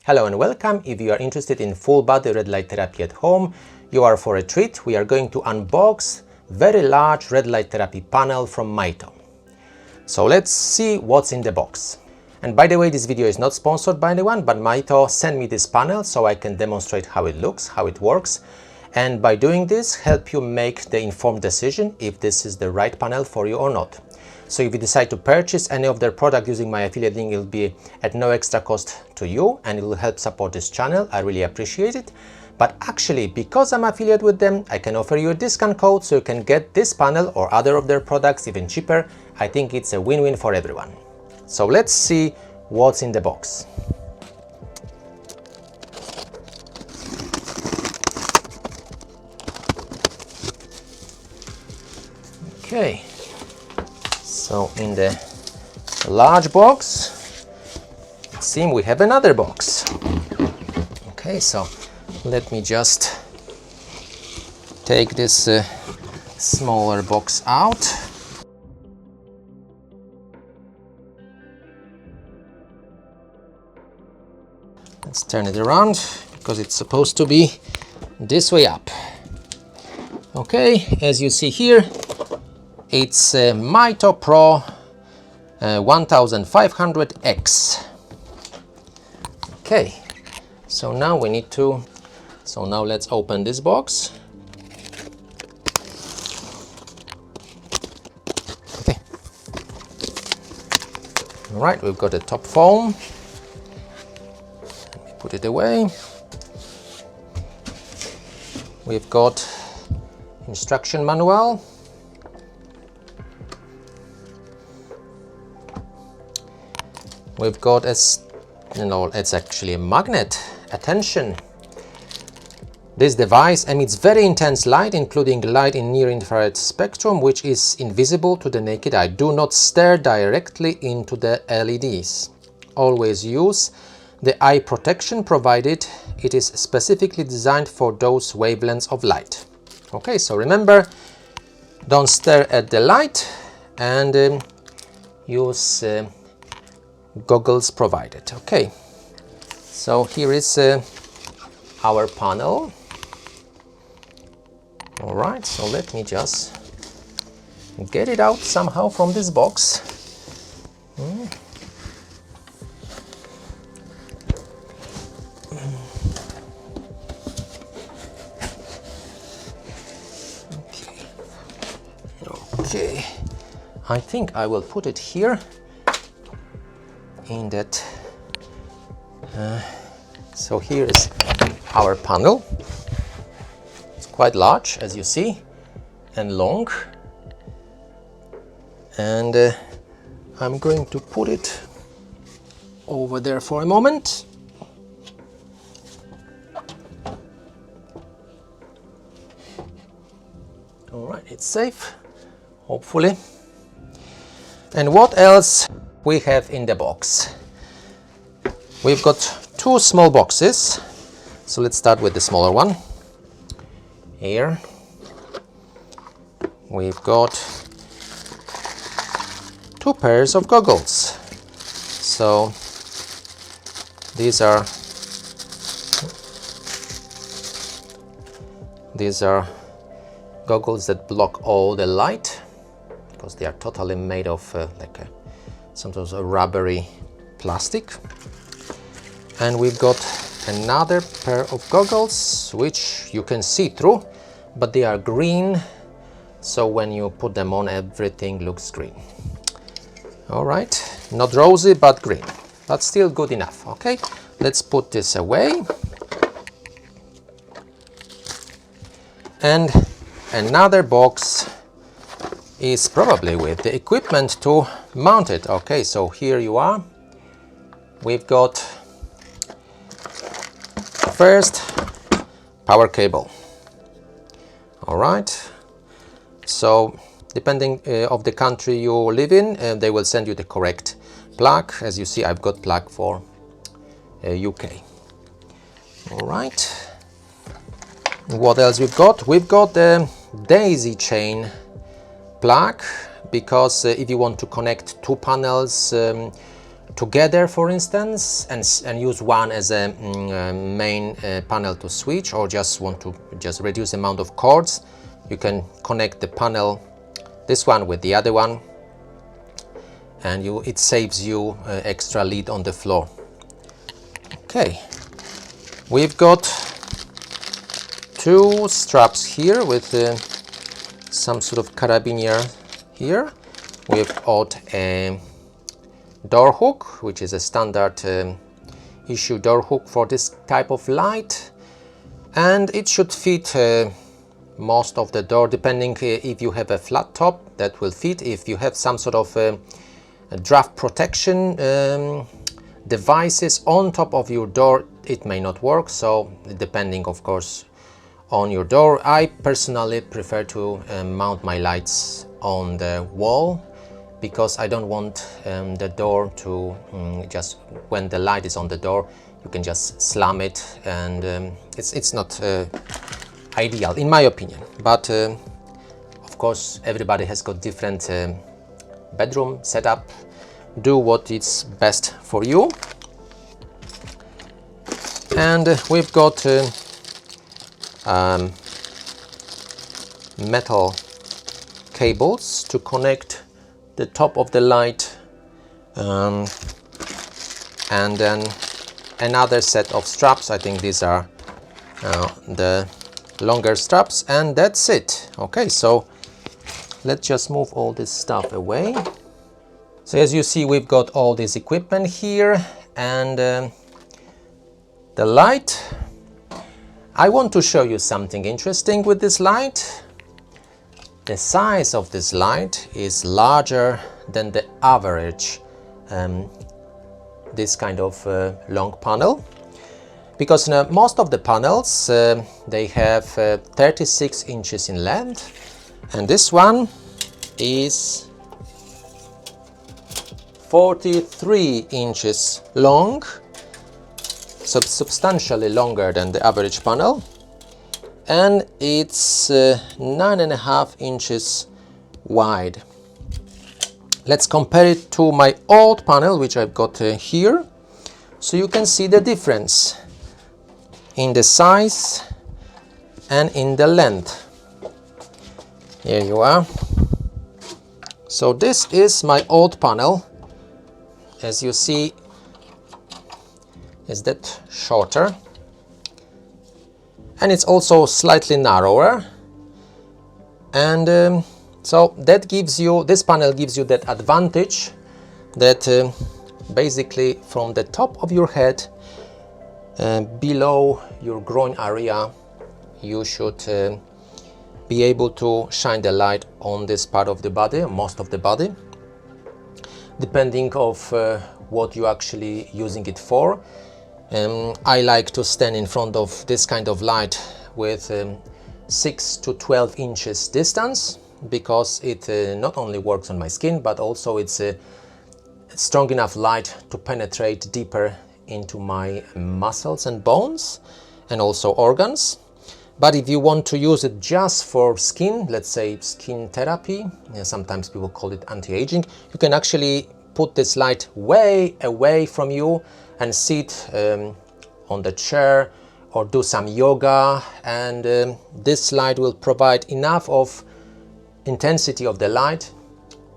Hello and welcome. If you are interested in full body red light therapy at home, you are for a treat. We are going to unbox very large red light therapy panel from Mito. So let's see what's in the box. And by the way, this video is not sponsored by anyone, but Mito sent me this panel so I can demonstrate how it looks, how it works. And by doing this, help you make the informed decision if this is the right panel for you or not. So if you decide to purchase any of their product using my affiliate link, it will be at no extra cost to you and it will help support this channel. I really appreciate it. But actually, because I'm affiliate with them, I can offer you a discount code so you can get this panel or other of their products even cheaper. I think it's a win-win for everyone. So let's see what's in the box. Okay. So in the large box, it seems we have another box. Okay, so let me just take this smaller box out. Let's turn it around because it's supposed to be this way up. Okay, as you see here, it's a MitoPRO 1500X. Okay, so now we need to, now let's open this box. Okay. All right, we've got the top foam. Let me put it away. We've got instruction manual. We've got it's actually a magnet. Attention! This device emits very intense light, including light in near-infrared spectrum, which is invisible to the naked eye. Do not stare directly into the LEDs. Always use the eye protection provided. It is specifically designed for those wavelengths of light. Okay, so remember, don't stare at the light and use goggles provided. Okay, so here is our panel. All right, so let me just get it out somehow from this box. Okay, I think I will put it here in that. So here is our panel. It's quite large, as you see, and long, and I'm going to put it over there for a moment. All right, it's safe, hopefully. And what else we have in the box? We've got two small boxes, so let's start with the smaller one. Here we've got two pairs of goggles. So these are goggles that block all the light because they are totally made of sometimes a rubbery plastic. And we've got another pair of goggles which you can see through, but they are green, so when you put them on, everything looks green. All right, not rosy but green, but still good enough. Okay, let's put this away. And another box is probably with the equipment to mount it. Okay, so here you are. We've got first power cable. All right, so depending of the country you live in, they will send you the correct plug. As you see, I've got plug for UK. All right, what else we've got? We've got the daisy chain plug, because if you want to connect two panels together, for instance, and use one as a main panel to switch, or just want to just reduce the amount of cords, you can connect the panel, this one with the other one, and it saves you extra lid on the floor. Okay, we've got two straps here with some sort of carabiner here. We've got a door hook, which is a standard issue door hook for this type of light, and it should fit most of the door, depending if you have a flat top, that will fit. If you have some sort of a draft protection devices on top of your door, it may not work, so depending of course on your door. I personally prefer to mount my lights on the wall, because I don't want the door to just, when the light is on the door, you can just slam it, and it's not ideal in my opinion. But of course everybody has got different bedroom setup. Do what is best for you. And we've got metal cables to connect the top of the light, and then another set of straps. I think these are the longer straps, and that's it. Okay, so let's just move all this stuff away. So as you see, we've got all this equipment here, and the light. I want to show you something interesting with this light. The size of this light is larger than the average this kind of long panel, because most of the panels they have 36 inches in length, and this one is 43 inches long, so substantially longer than the average panel, and it's 9.5 inches wide. Let's compare it to my old panel, which I've got here, so you can see the difference in the size and in the length. Here you are. So this is my old panel. As you see, is that shorter, and it's also slightly narrower, and so that gives you, this panel gives you that advantage that basically from the top of your head below your groin area, you should be able to shine the light on this part of the body, most of the body, depending of what you're actually using it for. I like to stand in front of this kind of light with 6 to 12 inches distance, because it not only works on my skin, but also it's a strong enough light to penetrate deeper into my muscles and bones, and also organs. But if you want to use it just for skin, let's say skin therapy, sometimes people call it anti-aging, you can actually put this light way away from you and sit on the chair or do some yoga, and this light will provide enough of intensity of the light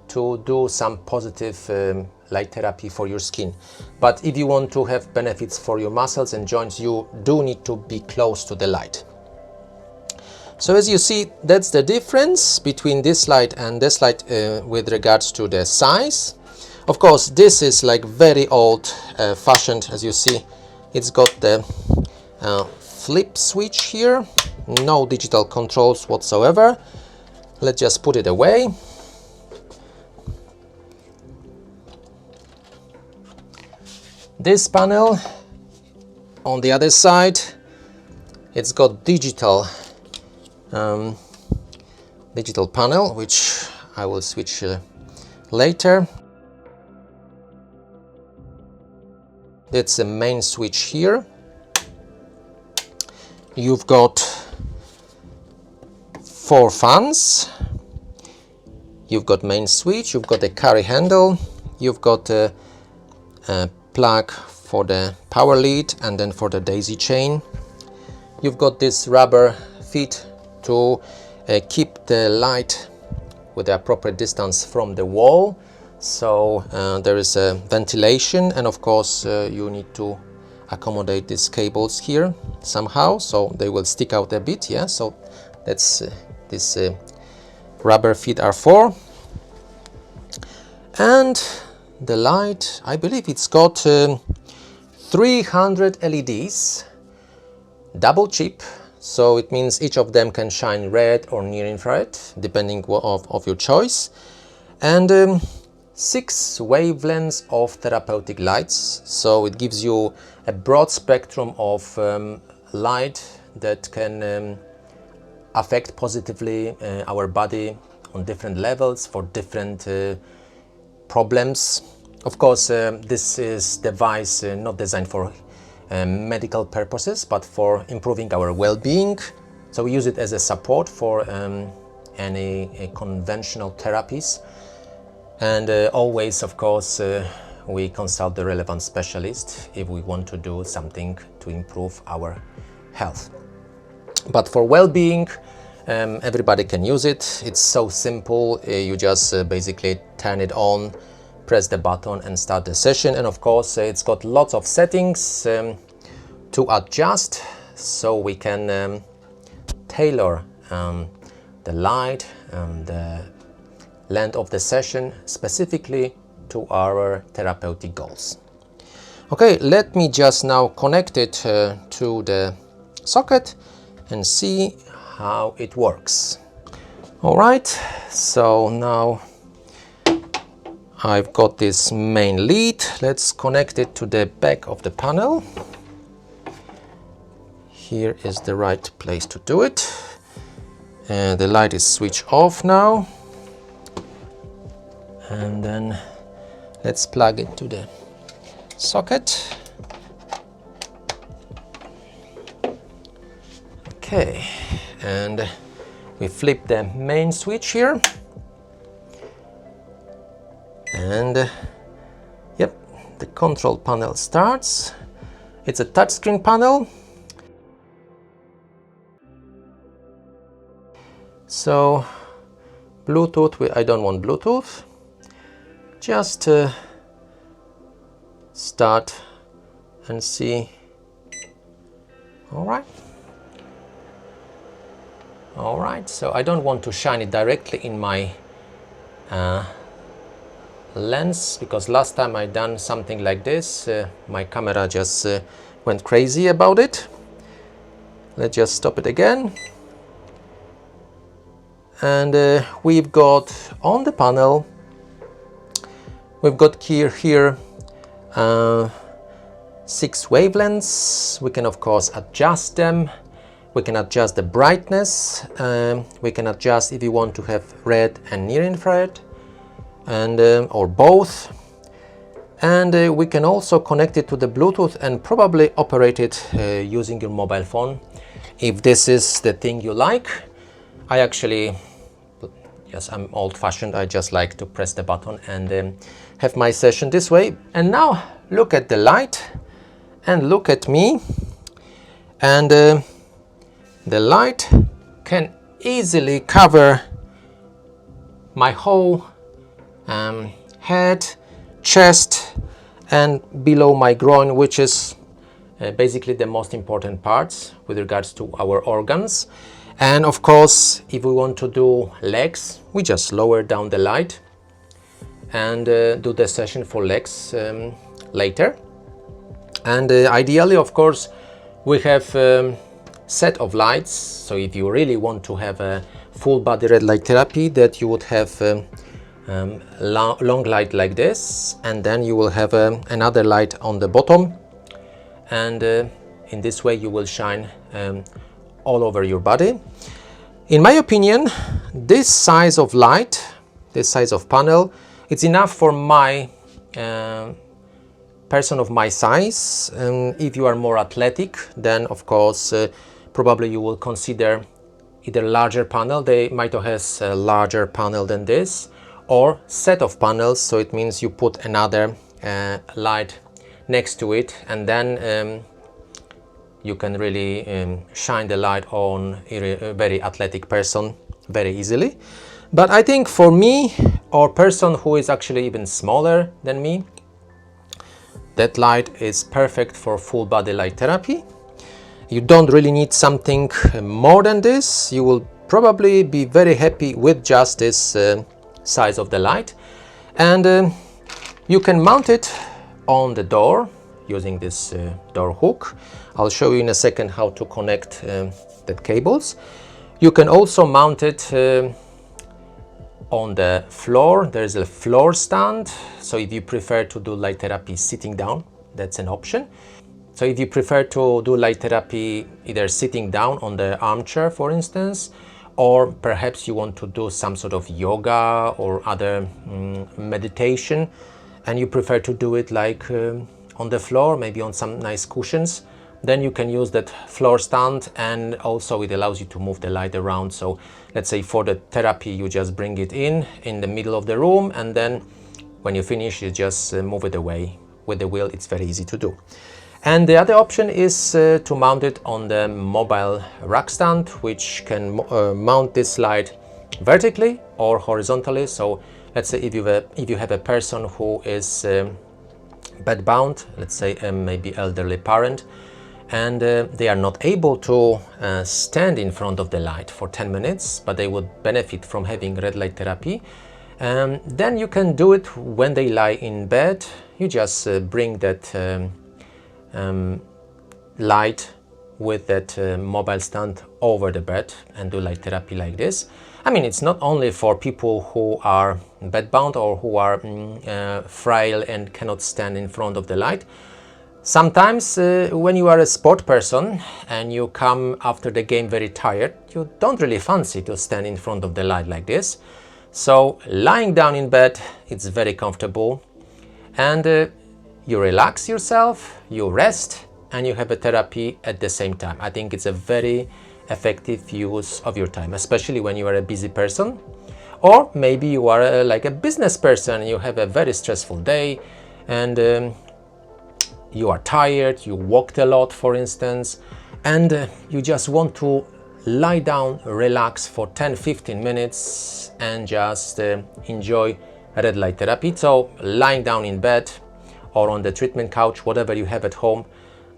to do some positive light therapy for your skin. But if you want to have benefits for your muscles and joints, you do need to be close to the light. So as you see, that's the difference between this light and this light with regards to the size. Of course, this is like very old fashioned. As you see, it's got the flip switch here, no digital controls whatsoever. Let's just put it away. This panel on the other side, it's got digital panel, which I will switch later. That's the main switch here. You've got 4 fans. You've got main switch, you've got a carry handle, you've got plug for the power lead and then for the daisy chain. You've got this rubber feet to keep the light with the appropriate distance from the wall. So there is a ventilation, and of course you need to accommodate these cables here somehow so they will stick out a bit. Yeah, so that's this rubber feet are for. And the light, I believe it's got 300 LEDs, double chip, so it means each of them can shine red or near infrared depending of your choice, and 6 wavelengths of therapeutic lights, so it gives you a broad spectrum of light that can affect positively our body on different levels for different problems. Of course, this is device not designed for medical purposes, but for improving our well-being. So we use it as a support for any conventional therapies. And always, of course, we consult the relevant specialist if we want to do something to improve our health. But for well-being, everybody can use it. It's so simple. You just basically turn it on, press the button and start the session. And of course, it's got lots of settings to adjust, so we can tailor the light and the length of the session specifically to our therapeutic goals. Okay, let me just now connect it to the socket and see how it works. All right, so now I've got this main lead. Let's connect it to the back of the panel. Here is the right place to do it. And the light is switched off now. And then let's plug it to the socket. Okay, and we flip the main switch here. And yep, the control panel starts. It's a touchscreen panel. So Bluetooth, I don't want Bluetooth. Just start and see. All right. All right, so I don't want to shine it directly in my lens, because last time I done something like this, my camera just went crazy about it. Let's just stop it again. And we've got on the panel, we've got here 6 wavelengths. We can of course adjust them. We can adjust the brightness. We can adjust if you want to have red and near infrared, and or both. And we can also connect it to the Bluetooth and probably operate it using your mobile phone if this is the thing you like. I actually, yes, I'm old-fashioned. I just like to press the button and have my session this way. And now look at the light and look at me. And the light can easily cover my whole head, chest, and below my groin, which is basically the most important parts with regards to our organs. And of course, if we want to do legs, we just lower down the light and do the session for legs later. And ideally, of course, we have set of lights. So if you really want to have a full body red light therapy, that you would have long light like this, and then you will have another light on the bottom, and in this way you will shine all over your body. In my opinion, this size of light, this size of panel, it's enough for my person of my size. If you are more athletic, then of course probably you will consider either larger panel. The MitoPRO has a larger panel than this, or set of panels, so it means you put another light next to it, and then you can really shine the light on a very athletic person very easily. But I think for me, or person who is actually even smaller than me, that light is perfect for full body light therapy. You don't really need something more than this. You will probably be very happy with just this size of the light. And you can mount it on the door using this door hook. I'll show you in a second how to connect the cables. You can also mount it on the floor. There's a floor stand, so if you prefer to do light therapy sitting down, that's an option. So if you prefer to do light therapy either sitting down on the armchair, for instance, or perhaps you want to do some sort of yoga or other meditation, and you prefer to do it like on the floor, maybe on some nice cushions, then you can use that floor stand, and also it allows you to move the light around. So let's say for the therapy, you just bring it in the middle of the room, and then when you finish, you just move it away with the wheel. It's very easy to do. And the other option is to mount it on the mobile rack stand, which can mount this light vertically or horizontally. So let's say if you have a person who is bedbound, let's say maybe elderly parent, and they are not able to stand in front of the light for 10 minutes, but they would benefit from having red light therapy, then you can do it when they lie in bed. You just bring that light with that mobile stand over the bed and do light therapy like this. I mean, it's not only for people who are bedbound or who are frail and cannot stand in front of the light. Sometimes when you are a sport person and you come after the game very tired, you don't really fancy to stand in front of the light like this. So lying down in bed, it's very comfortable, and you relax yourself, you rest, and you have a therapy at the same time. I think it's a very effective use of your time, especially when you are a busy person, or maybe you are like a business person. You have a very stressful day, and you are tired, you walked a lot, for instance, and you just want to lie down, relax for 10-15 minutes and just enjoy red light therapy. So lying down in bed or on the treatment couch, whatever you have at home,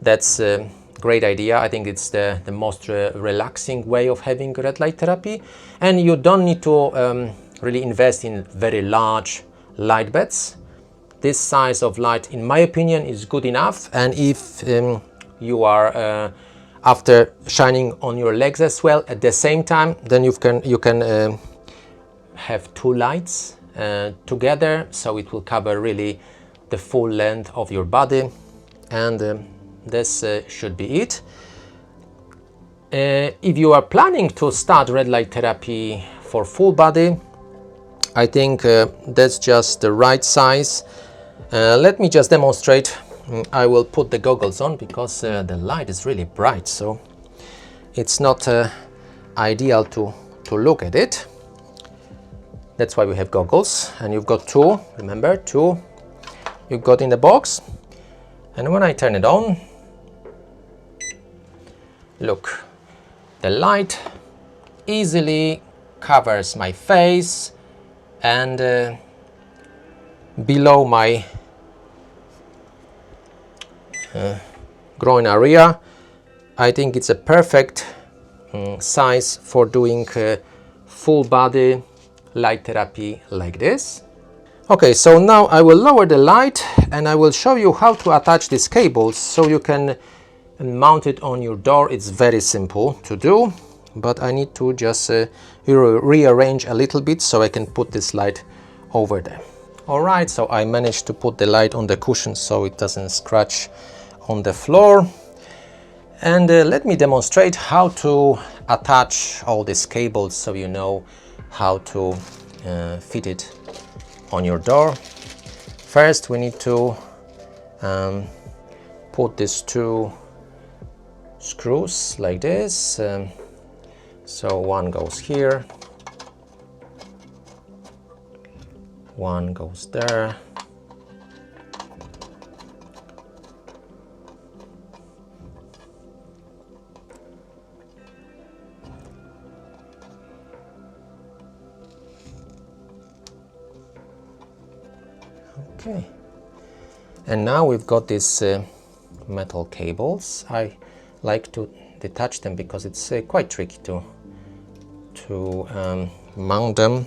that's a great idea. I think it's the most relaxing way of having red light therapy, and you don't need to really invest in very large light beds. This size of light, in my opinion, is good enough. And if you are after shining on your legs as well at the same time, then you can have two lights together, so it will cover really the full length of your body, and this should be it. If you are planning to start red light therapy for full body, I think that's just the right size. Let me just demonstrate. I will put the goggles on because the light is really bright, so it's not ideal to look at it. That's why we have goggles, and you've got two, remember, two you've got in the box. And when I turn it on, look, the light easily covers my face, and below my groin area. I think it's a perfect size for doing full body light therapy like this. Okay, so now I will lower the light and I will show you how to attach these cables so you can mount it on your door. It's very simple to do, but I need to just rearrange a little bit so I can put this light over there. Alright, so I managed to put the light on the cushion so it doesn't scratch on the floor. And let me demonstrate how to attach all these cables so you know how to fit it on your door. First we need to put these two screws like this. So one goes here, one goes there, Okay. And now we've got these metal cables. I like to detach them because it's quite tricky to mount them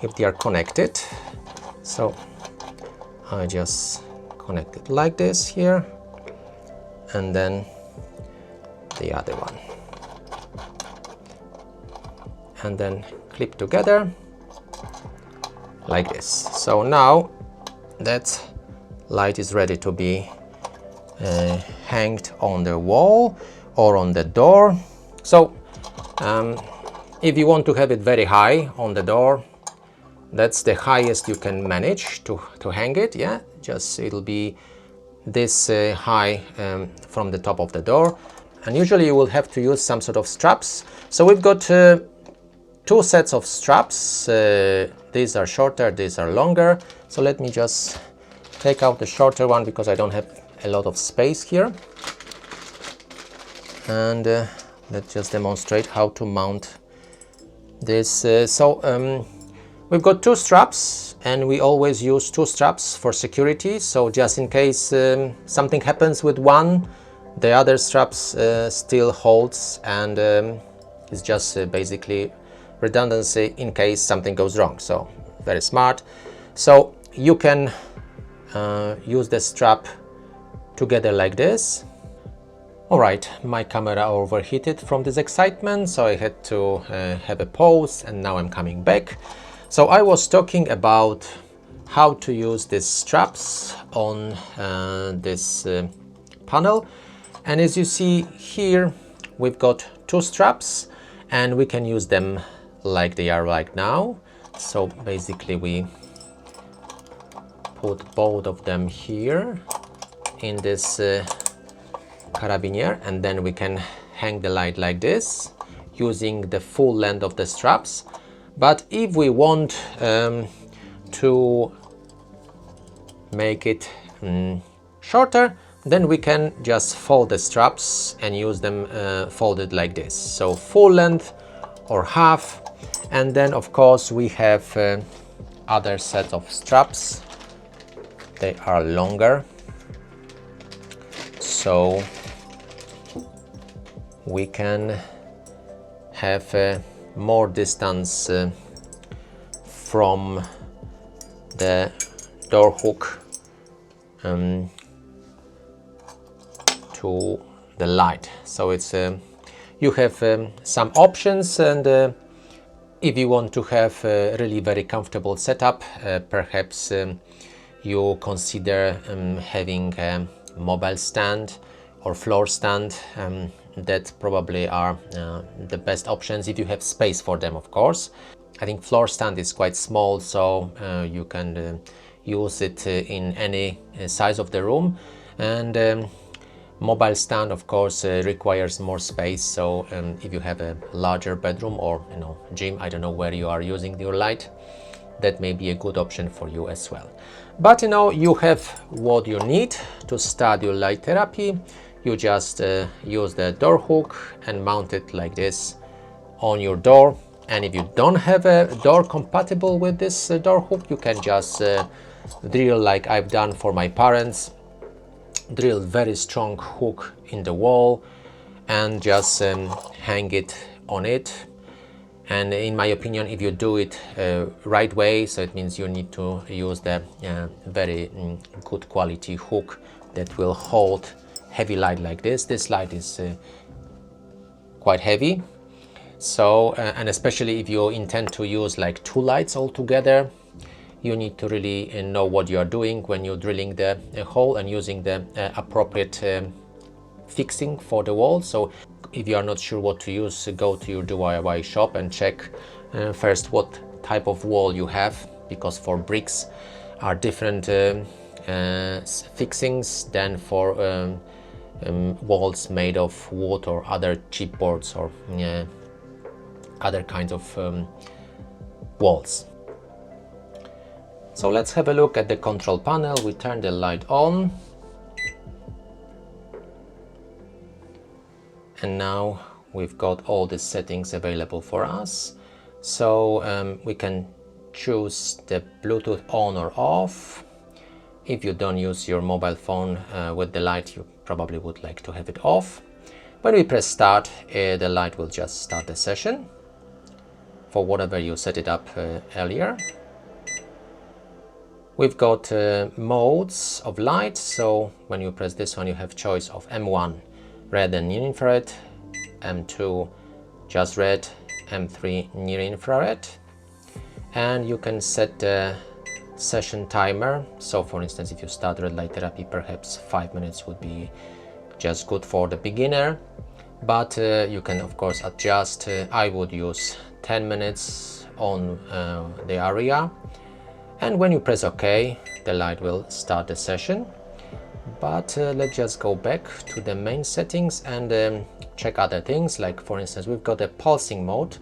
if they are connected. So I just connect it like this here, and then the other one, and then clip together like this. So now that light is ready to be hanged on the wall or on the door. So if you want to have it very high on the door, that's the highest you can manage to hang it. Yeah, just it'll be this high from the top of the door, and usually you will have to use some sort of straps. So we've got two sets of straps. These are shorter, these are longer. So let me just take out the shorter one because I don't have a lot of space here. And let's just demonstrate how to mount this. We've got two straps, and we always use two straps for security. So just in case something happens with one, the other straps still holds, and it's just basically redundancy in case something goes wrong. So very smart. So you can use the strap together like this. Alright, my camera overheated from this excitement, so I had to have a pause, and now I'm coming back. So I was talking about how to use these straps on this panel, and as you see here, we've got two straps, and we can use them like they are right now. So basically we put both of them here in this carabiner, and then we can hang the light like this using the full length of the straps. But if we want to make it shorter, then we can just fold the straps and use them folded like this. So full length or half, and then of course we have other set of straps. They are longer, so we can have more distance from the door hook to the light. So it's you have some options, and if you want to have a really very comfortable setup, perhaps you consider having a mobile stand or floor stand. That probably are the best options if you have space for them, of course. I think floor stand is quite small, so you can use it in any size of the room, and mobile stand of course requires more space. So if you have a larger bedroom or gym, I don't know where you are using your light, that may be a good option for you as well. But you have what you need to start your light therapy. You just use the door hook and mount it like this on your door. And if you don't have a door compatible with this door hook, you can just drill, like I've done for my parents, drill very strong hook in the wall and just hang it on it. And in my opinion, if you do it right way, so it means you need to use the very good quality hook that will hold heavy light like this. This light is quite heavy, so and especially if you intend to use like two lights all together, you need to really know what you are doing when you're drilling the hole and using the appropriate fixing for the wall. So if you are not sure what to use, go to your DIY shop and check first what type of wall you have, because for bricks are different fixings than for walls made of wood or other chipboards or other kinds of walls. So let's have a look at the control panel. We turn the light on, and now we've got all the settings available for us. So we can choose the Bluetooth on or off. If you don't use your mobile phone with the light, you probably would like to have it off. When we press start, the light will just start the session for whatever you set it up earlier. We've got modes of light, so when you press this one you have choice of M1 red and near infrared, M2 just red, M3 near infrared, and you can set the session timer. So for instance, if you start red light therapy, perhaps 5 minutes would be just good for the beginner, but you can of course adjust. I would use 10 minutes on the area, and when you press OK, the light will start the session. But let's just go back to the main settings and check other things. Like for instance, we've got a pulsing mode,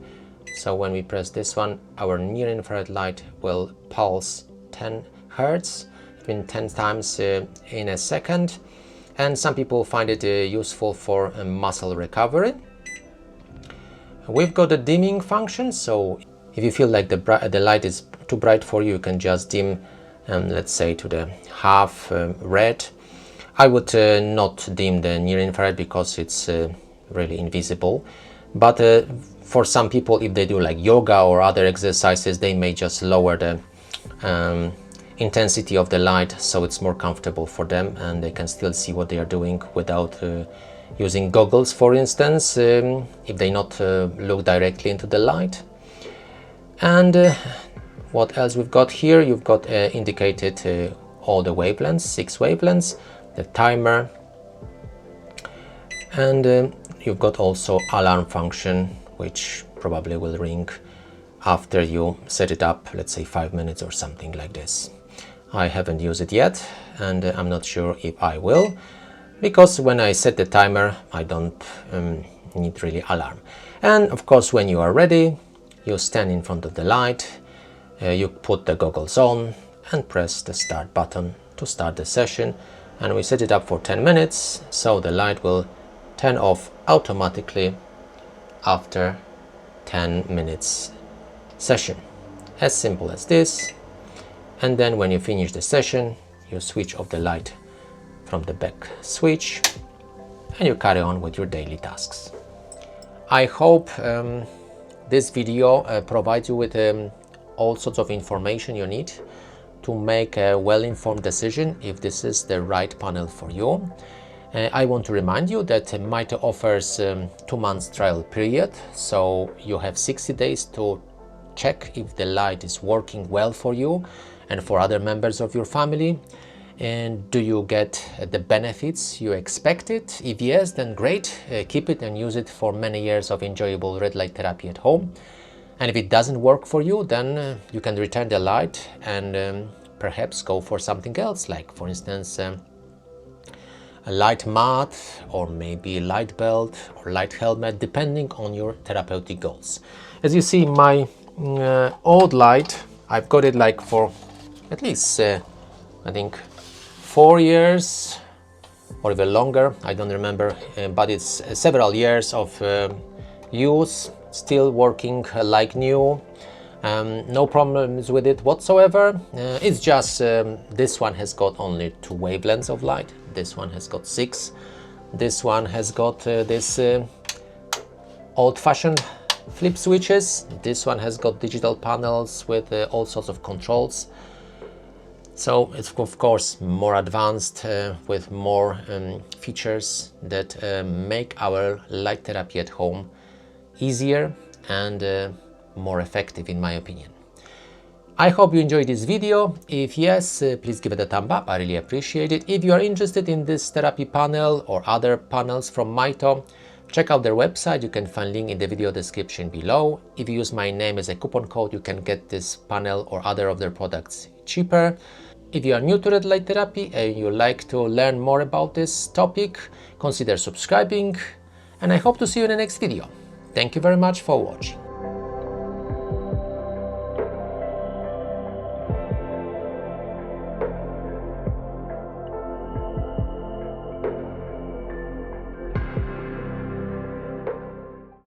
so when we press this one, our near infrared light will pulse 10 Hertz, between 10 times in a second, and some people find it useful for muscle recovery. We've got a dimming function, so if you feel like the light is too bright for you, you can just dim, let's say to the half red. I would not dim the near infrared because it's really invisible, but for some people, if they do like yoga or other exercises, they may just lower the intensity of the light so it's more comfortable for them and they can still see what they are doing without using goggles, for instance, if they not look directly into the light. And what else we've got here? You've got indicated all the wavelengths, 6 wavelengths, the timer, and you've got also alarm function, which probably will ring after you set it up, let's say 5 minutes or something like this. I haven't used it yet, and I'm not sure if I will, because when I set the timer, I don't need really alarm. And of course, when you are ready, you stand in front of the light, you put the goggles on and press the start button to start the session, and we set it up for 10 minutes, so the light will turn off automatically after 10 minutes session. As simple as this. And then when you finish the session, you switch off the light from the back switch and you carry on with your daily tasks. I hope this video provides you with all sorts of information you need to make a well-informed decision if this is the right panel for you. I want to remind you that Mito offers 2 months trial period, so you have 60 days to check if the light is working well for you and for other members of your family. And do you get the benefits you expected? If yes, then great, keep it and use it for many years of enjoyable red light therapy at home. And if it doesn't work for you, then you can return the light and perhaps go for something else, like for instance a light mat, or maybe a light belt or light helmet, depending on your therapeutic goals. As you see, my old light, I've got it like for at least I think 4 years or even longer, I don't remember, but it's several years of use, still working like new. No problems with it whatsoever. It's just this one has got only 2 wavelengths of light, this one has got 6, this one has got this old-fashioned flip switches, this one has got digital panels with all sorts of controls. So it's of course more advanced with more features that make our light therapy at home easier and more effective, in my opinion. I hope you enjoyed this video. If yes, please give it a thumb up, I really appreciate it. If you are interested in this therapy panel or other panels from Mito, check out their website, you can find link in the video description below. If you use my name as a coupon code, you can get this panel or other of their products cheaper. If you are new to red light therapy and you like to learn more about this topic, consider subscribing, and I hope to see you in the next video. Thank you very much for watching.